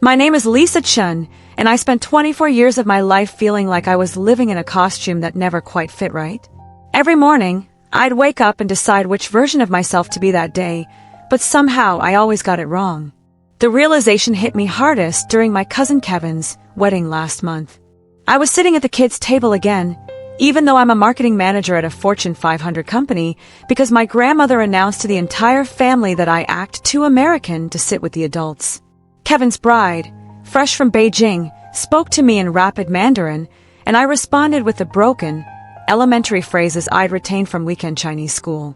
My name is Lisa Chen, and I spent 24 years of my life feeling like I was living in a costume that never quite fit right. Every morning, I'd wake up and decide which version of myself to be that day, but somehow I always got it wrong. The realization hit me hardest during my cousin Kevin's wedding last month. I was sitting at the kids' table again, even though I'm a marketing manager at a Fortune 500 company, because my grandmother announced to the entire family that I act too American to sit with the adults. Kevin's bride, fresh from Beijing, spoke to me in rapid Mandarin, and I responded with the broken, elementary phrases I'd retained from weekend Chinese school.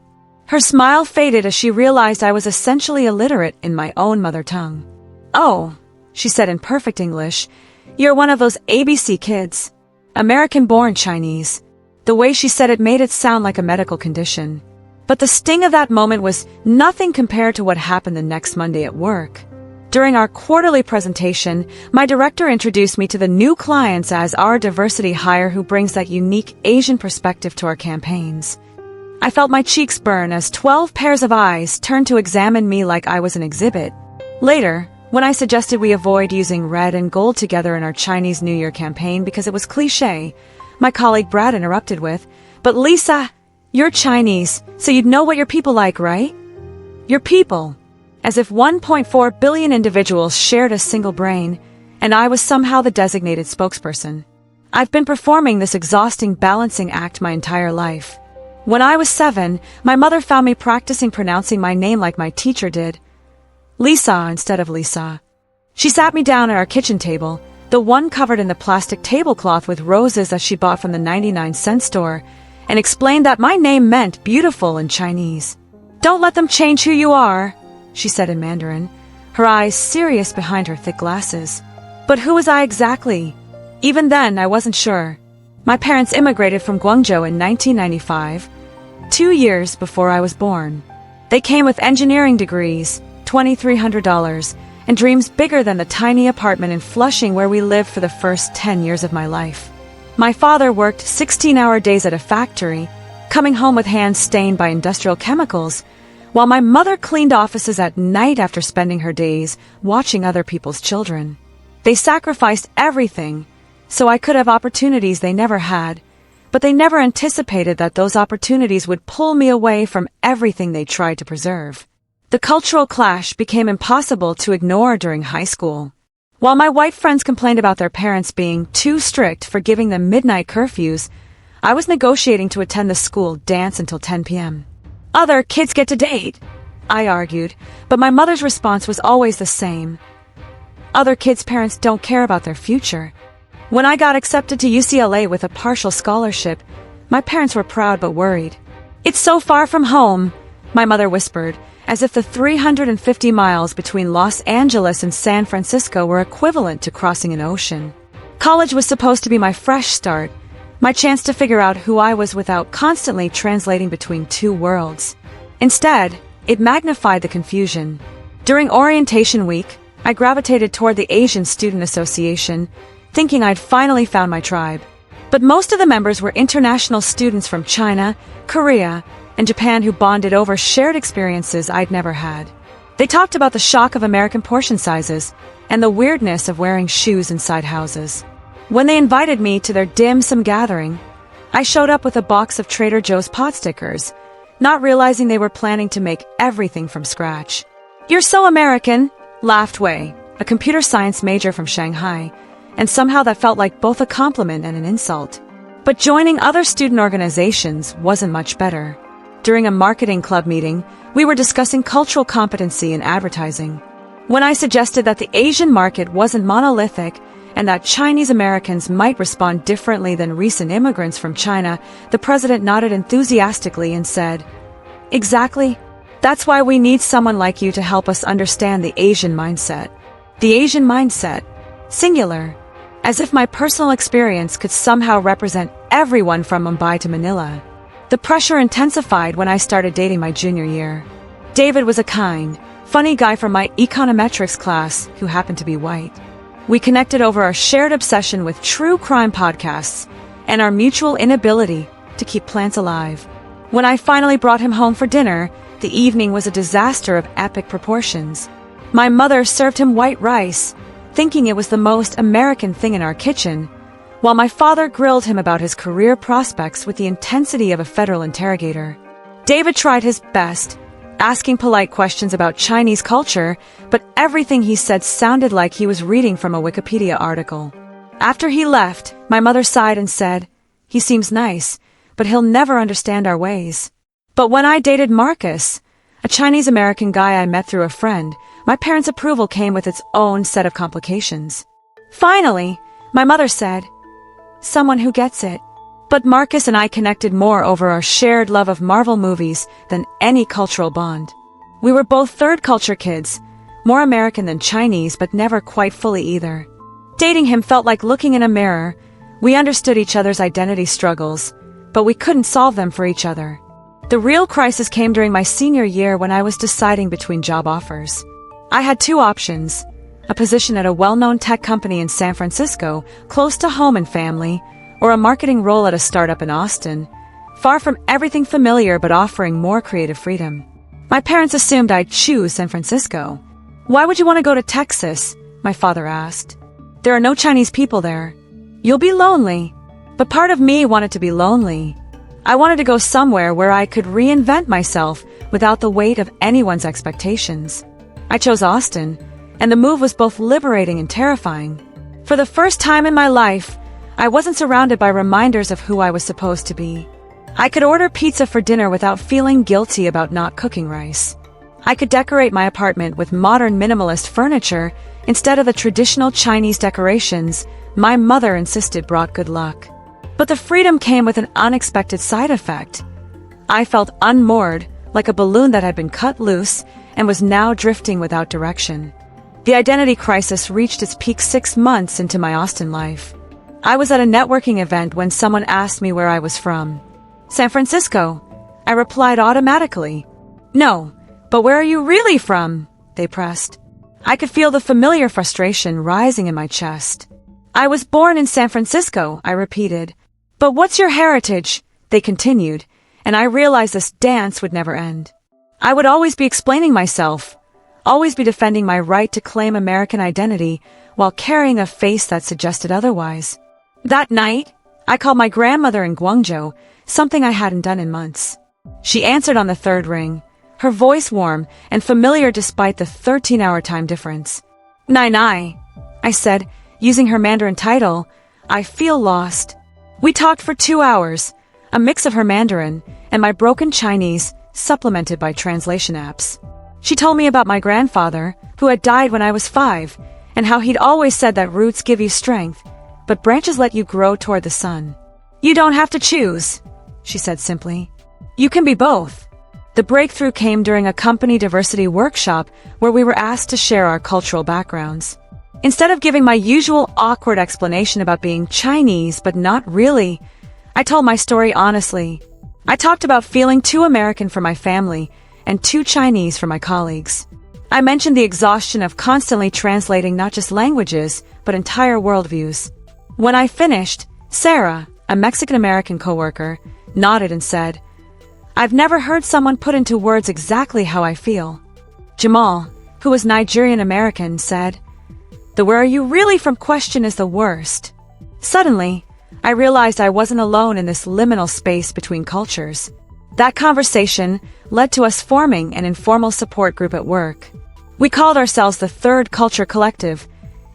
Her smile faded as she realized I was essentially illiterate in my own mother tongue. "Oh," she said in perfect English, "you're one of those ABC kids. American-born Chinese." The way she said it made it sound like a medical condition. But the sting of that moment was nothing compared to what happened the next Monday at work. During our quarterly presentation, my director introduced me to the new clients as our diversity hire who brings that unique Asian perspective to our campaigns. I felt my cheeks burn as 12 pairs of eyes turned to examine me like I was an exhibit. Later, when I suggested we avoid using red and gold together in our Chinese New Year campaign because it was cliché, my colleague Brad interrupted with, "But Lisa, you're Chinese, so you'd know what your people like, right? Your people." As if 1.4 billion individuals shared a single brain, and I was somehow the designated spokesperson. I've been performing this exhausting balancing act my entire life. When I was 7, my mother found me practicing pronouncing my name like my teacher did. Lisa instead of Lisa. She sat me down at our kitchen table, the one covered in the plastic tablecloth with roses that she bought from the 99-cent store, and explained that my name meant beautiful in Chinese. "Don't let them change who you are," she said in Mandarin, her eyes serious behind her thick glasses. But who was I exactly? Even then, I wasn't sure. My parents immigrated from Guangzhou in 1995, 2 years before I was born. They came with engineering degrees, $2,300, and dreams bigger than the tiny apartment in Flushing where we lived for the first 10 years of my life. My father worked 16-hour days at a factory, coming home with hands stained by industrial chemicals, while my mother cleaned offices at night after spending her days watching other people's children. They sacrificed everything so I could have opportunities they never had, but they never anticipated that those opportunities would pull me away from everything they tried to preserve. The cultural clash became impossible to ignore during high school. While my white friends complained about their parents being too strict for giving them midnight curfews, I was negotiating to attend the school dance until 10 p.m. "Other kids get to date," I argued, but my mother's response was always the same. "Other kids' parents don't care about their future." When I got accepted to UCLA with a partial scholarship, my parents were proud but worried. "It's so far from home," my mother whispered, as if the 350 miles between Los Angeles and San Francisco were equivalent to crossing an ocean. College was supposed to be my fresh start, my chance to figure out who I was without constantly translating between two worlds. Instead, it magnified the confusion. During orientation week, I gravitated toward the Asian Student Association, thinking I'd finally found my tribe. But most of the members were international students from China, Korea, and Japan who bonded over shared experiences I'd never had. They talked about the shock of American portion sizes and the weirdness of wearing shoes inside houses. When they invited me to their dim sum gathering, I showed up with a box of Trader Joe's pot stickers, not realizing they were planning to make everything from scratch. "You're so American," laughed Wei, a computer science major from Shanghai, and somehow that felt like both a compliment and an insult. But joining other student organizations wasn't much better. During a marketing club meeting, we were discussing cultural competency in advertising. When I suggested that the Asian market wasn't monolithic and that Chinese Americans might respond differently than recent immigrants from China, the president nodded enthusiastically and said, "Exactly. That's why we need someone like you to help us understand the Asian mindset." The Asian mindset. Singular. As if my personal experience could somehow represent everyone from Mumbai to Manila. The pressure intensified when I started dating my junior year. David was a kind, funny guy from my econometrics class who happened to be white. We connected over our shared obsession with true crime podcasts and our mutual inability to keep plants alive. When I finally brought him home for dinner, the evening was a disaster of epic proportions. My mother served him white rice, thinking it was the most American thing in our kitchen, while my father grilled him about his career prospects with the intensity of a federal interrogator. David tried his best, asking polite questions about Chinese culture, but everything he said sounded like he was reading from a Wikipedia article. After he left, my mother sighed and said, "He seems nice, but he'll never understand our ways." But when I dated Marcus, a Chinese-American guy I met through a friend, my parents' approval came with its own set of complications. Finally, my mother said, "Someone who gets it." But Marcus and I connected more over our shared love of Marvel movies than any cultural bond. We were both third-culture kids, more American than Chinese, but never quite fully either. Dating him felt like looking in a mirror. We understood each other's identity struggles, but we couldn't solve them for each other. The real crisis came during my senior year when I was deciding between job offers. I had two options: a position at a well-known tech company in San Francisco, close to home and family, or a marketing role at a startup in Austin, far from everything familiar but offering more creative freedom. My parents assumed I'd choose San Francisco. "Why would you want to go to Texas?" my father asked. "There are no Chinese people there. You'll be lonely." But part of me wanted to be lonely. I wanted to go somewhere where I could reinvent myself without the weight of anyone's expectations. I chose Austin, and the move was both liberating and terrifying. For the first time in my life, I wasn't surrounded by reminders of who I was supposed to be. I could order pizza for dinner without feeling guilty about not cooking rice. I could decorate my apartment with modern minimalist furniture instead of the traditional Chinese decorations my mother insisted brought good luck. But the freedom came with an unexpected side effect. I felt unmoored, like a balloon that had been cut loose and was now drifting without direction. The identity crisis reached its peak 6 months into my Austin life. I was at a networking event when someone asked me where I was from. "San Francisco," I replied automatically. "No, but where are you really from?" they pressed. I could feel the familiar frustration rising in my chest. "I was born in San Francisco," I repeated. "But what's your heritage?" they continued, and I realized this dance would never end. I would always be explaining myself, always be defending my right to claim American identity while carrying a face that suggested otherwise. That night, I called my grandmother in Guangzhou, something I hadn't done in months. She answered on the third ring, her voice warm and familiar despite the 13-hour time difference. "Nai Nai," I said, using her Mandarin title. "I feel lost." We talked for 2 hours, a mix of her Mandarin and my broken Chinese, supplemented by translation apps. She told me about my grandfather, who had died when I was 5, and how he'd always said that roots give you strength, but branches let you grow toward the sun. "You don't have to choose," she said simply. "You can be both." The breakthrough came during a company diversity workshop where we were asked to share our cultural backgrounds. Instead of giving my usual awkward explanation about being Chinese but not really, I told my story honestly. I talked about feeling too American for my family and too Chinese for my colleagues. I mentioned the exhaustion of constantly translating not just languages, but entire worldviews. When I finished, Sarah, a Mexican-American coworker, nodded and said, "I've never heard someone put into words exactly how I feel." Jamal, who was Nigerian-American, said, "The where are you really from question is the worst." Suddenly, I realized I wasn't alone in this liminal space between cultures. That conversation led to us forming an informal support group at work. We called ourselves the Third Culture Collective,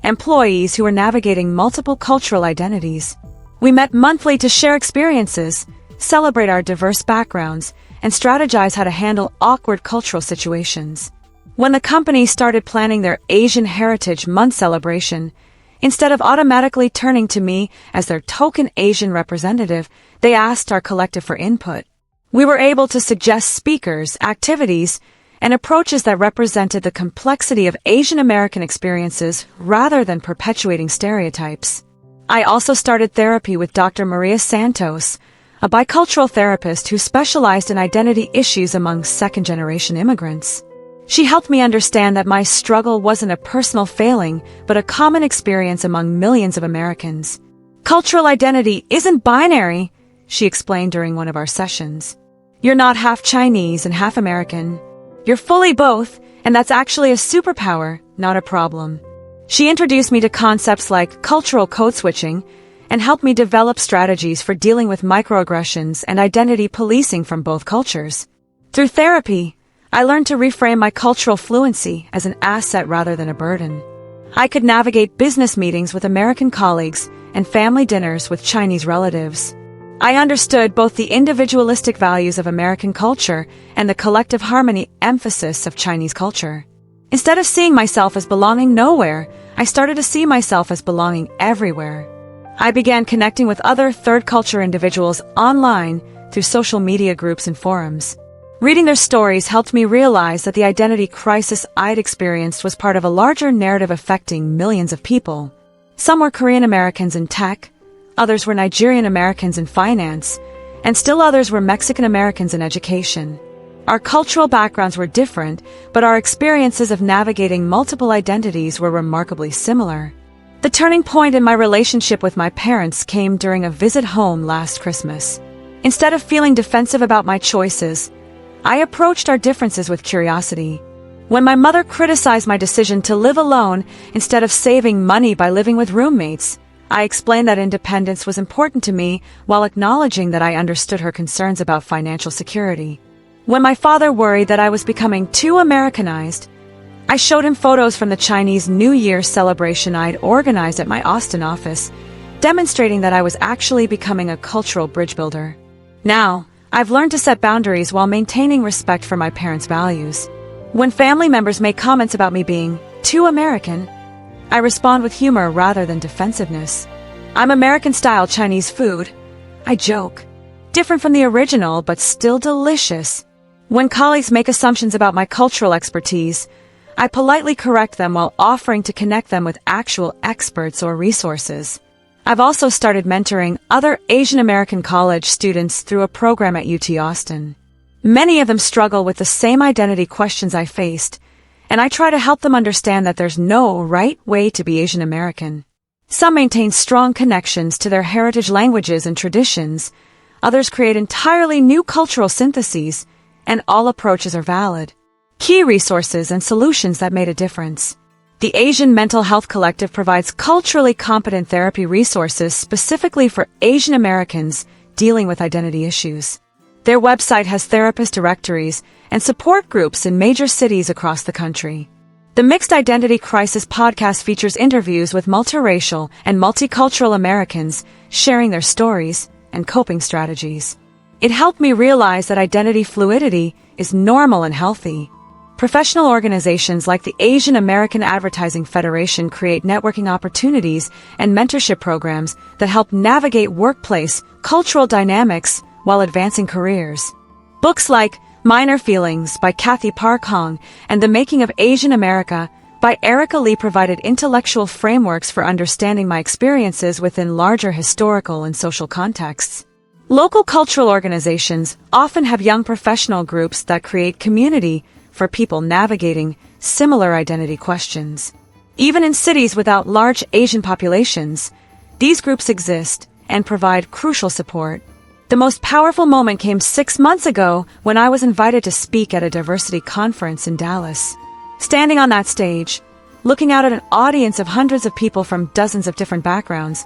employees who were navigating multiple cultural identities. We met monthly to share experiences, celebrate our diverse backgrounds, and strategize how to handle awkward cultural situations. When the company started planning their Asian Heritage Month celebration, instead of automatically turning to me as their token Asian representative, they asked our collective for input. We were able to suggest speakers, activities, and approaches that represented the complexity of Asian American experiences rather than perpetuating stereotypes. I also started therapy with Dr. Maria Santos, a bicultural therapist who specialized in identity issues among second-generation immigrants. She helped me understand that my struggle wasn't a personal failing, but a common experience among millions of Americans. Cultural identity isn't binary, she explained during one of our sessions. You're not half Chinese and half American. You're fully both, and that's actually a superpower, not a problem. She introduced me to concepts like cultural code switching and helped me develop strategies for dealing with microaggressions and identity policing from both cultures. Through therapy, I learned to reframe my cultural fluency as an asset rather than a burden. I could navigate business meetings with American colleagues and family dinners with Chinese relatives. I understood both the individualistic values of American culture and the collective harmony emphasis of Chinese culture. Instead of seeing myself as belonging nowhere, I started to see myself as belonging everywhere. I began connecting with other third-culture individuals online through social media groups and forums. Reading their stories helped me realize that the identity crisis I'd experienced was part of a larger narrative affecting millions of people. Some were Korean Americans in tech, others were Nigerian Americans in finance, and still others were Mexican Americans in education. Our cultural backgrounds were different, but our experiences of navigating multiple identities were remarkably similar. The turning point in my relationship with my parents came during a visit home last Christmas. Instead of feeling defensive about my choices, I approached our differences with curiosity. When my mother criticized my decision to live alone instead of saving money by living with roommates, I explained that independence was important to me while acknowledging that I understood her concerns about financial security. When my father worried that I was becoming too Americanized, I showed him photos from the Chinese New Year celebration I'd organized at my Austin office, demonstrating that I was actually becoming a cultural bridge builder. Now, I've learned to set boundaries while maintaining respect for my parents' values. When family members make comments about me being too American, I respond with humor rather than defensiveness. I'm American-style Chinese food, I joke. Different from the original, but still delicious. When colleagues make assumptions about my cultural expertise, I politely correct them while offering to connect them with actual experts or resources. I've also started mentoring other Asian American college students through a program at UT Austin. Many of them struggle with the same identity questions I faced, and I try to help them understand that there's no right way to be Asian American. Some maintain strong connections to their heritage languages and traditions, others create entirely new cultural syntheses, and all approaches are valid. Key resources and solutions that made a difference. The Asian Mental Health Collective provides culturally competent therapy resources specifically for Asian Americans dealing with identity issues. Their website has therapist directories and support groups in major cities across the country. The Mixed Identity Crisis podcast features interviews with multiracial and multicultural Americans sharing their stories and coping strategies. It helped me realize that identity fluidity is normal and healthy. Professional organizations like the Asian American Advertising Federation create networking opportunities and mentorship programs that help navigate workplace cultural dynamics while advancing careers. Books like Minor Feelings by Kathy Park Hong and The Making of Asian America by Erica Lee provided intellectual frameworks for understanding my experiences within larger historical and social contexts. Local cultural organizations often have young professional groups that create community for people navigating similar identity questions. Even in cities without large Asian populations, these groups exist and provide crucial support. The most powerful moment came 6 months ago when I was invited to speak at a diversity conference in Dallas. Standing on that stage, looking out at an audience of hundreds of people from dozens of different backgrounds,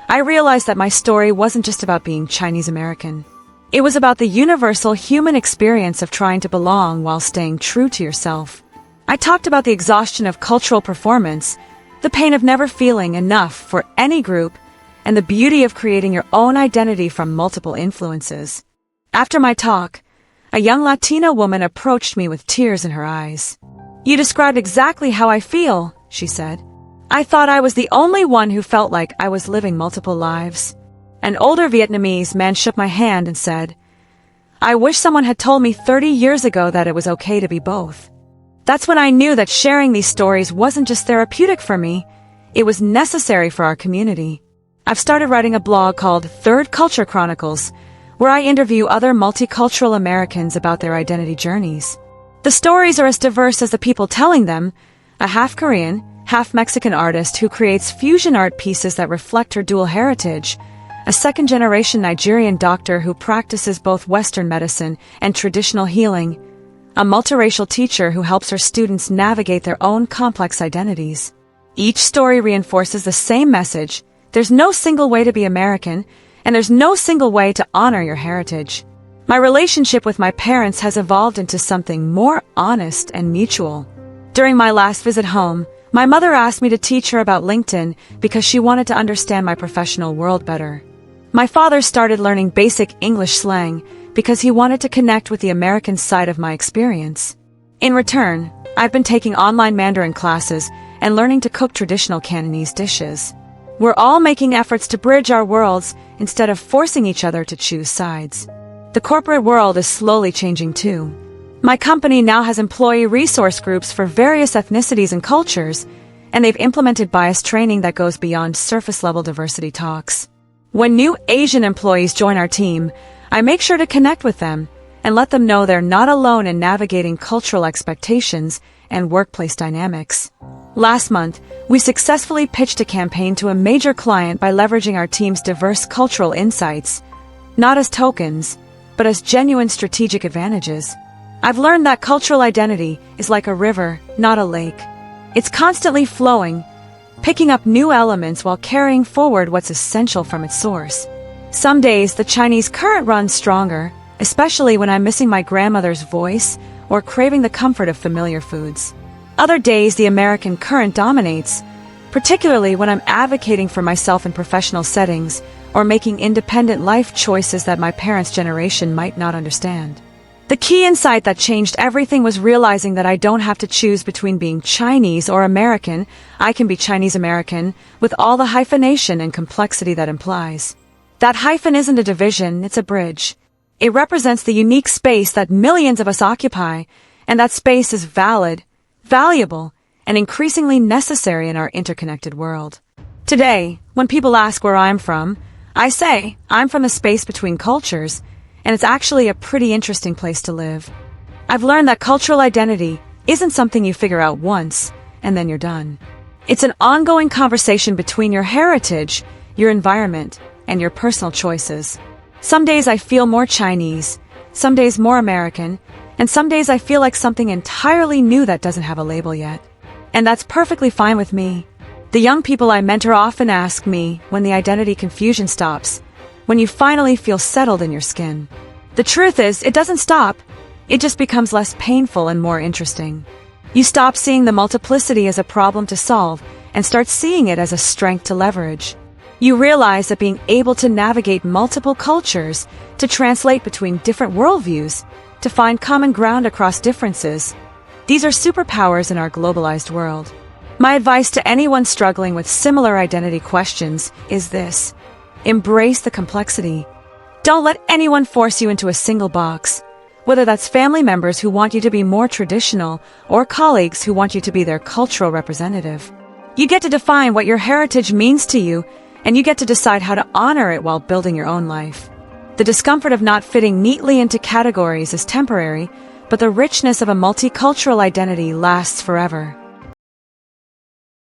I realized that my story wasn't just about being Chinese American. It was about the universal human experience of trying to belong while staying true to yourself. I talked about the exhaustion of cultural performance, the pain of never feeling enough for any group, and the beauty of creating your own identity from multiple influences. After my talk, a young Latina woman approached me with tears in her eyes. "You described exactly how I feel," she said. "I thought I was the only one who felt like I was living multiple lives." An older Vietnamese man shook my hand and said, "I wish someone had told me 30 years ago that it was okay to be both." That's when I knew that sharing these stories wasn't just therapeutic for me, it was necessary for our community. I've started writing a blog called Third Culture Chronicles, where I interview other multicultural Americans about their identity journeys. The stories are as diverse as the people telling them: a half-Korean, half-Mexican artist who creates fusion art pieces that reflect her dual heritage, a second-generation Nigerian doctor who practices both Western medicine and traditional healing, a multiracial teacher who helps her students navigate their own complex identities. Each story reinforces the same message. There's no single way to be American, and there's no single way to honor your heritage. My relationship with my parents has evolved into something more honest and mutual. During my last visit home, my mother asked me to teach her about LinkedIn because she wanted to understand my professional world better. My father started learning basic English slang because he wanted to connect with the American side of my experience. In return, I've been taking online Mandarin classes and learning to cook traditional Cantonese dishes. We're all making efforts to bridge our worlds instead of forcing each other to choose sides. The corporate world is slowly changing too. My company now has employee resource groups for various ethnicities and cultures, and they've implemented bias training that goes beyond surface-level diversity talks. When new Asian employees join our team, I make sure to connect with them and let them know they're not alone in navigating cultural expectations and workplace dynamics. Last month, we successfully pitched a campaign to a major client by leveraging our team's diverse cultural insights, not as tokens, but as genuine strategic advantages. I've learned that cultural identity is like a river, not a lake. It's constantly flowing, picking up new elements while carrying forward what's essential from its source. Some days, the Chinese current runs stronger, especially when I'm missing my grandmother's voice or craving the comfort of familiar foods. Other days, the American current dominates, particularly when I'm advocating for myself in professional settings or making independent life choices that my parents' generation might not understand. The key insight that changed everything was realizing that I don't have to choose between being Chinese or American. I can be Chinese American with all the hyphenation and complexity that implies. That hyphen isn't a division, it's a bridge. It represents the unique space that millions of us occupy, and that space is valid, valuable, and increasingly necessary in our interconnected world. Today, when people ask where I'm from, I say I'm from the space between cultures, and it's actually a pretty interesting place to live. I've learned that cultural identity isn't something you figure out once, and then you're done. It's an ongoing conversation between your heritage, your environment, and your personal choices. Some days I feel more Chinese, some days more American, and some days I feel like something entirely new that doesn't have a label yet. And that's perfectly fine with me. The young people I mentor often ask me when the identity confusion stops, when you finally feel settled in your skin. The truth is, it doesn't stop. It just becomes less painful and more interesting. You stop seeing the multiplicity as a problem to solve and start seeing it as a strength to leverage. You realize that being able to navigate multiple cultures, to translate between different worldviews, to find common ground across differences, these are superpowers in our globalized world. My advice to anyone struggling with similar identity questions is this: embrace the complexity. Don't let anyone force you into a single box, whether that's family members who want you to be more traditional or colleagues who want you to be their cultural representative. You get to define what your heritage means to you, and you get to decide how to honor it while building your own life. The discomfort of not fitting neatly into categories is temporary, but the richness of a multicultural identity lasts forever.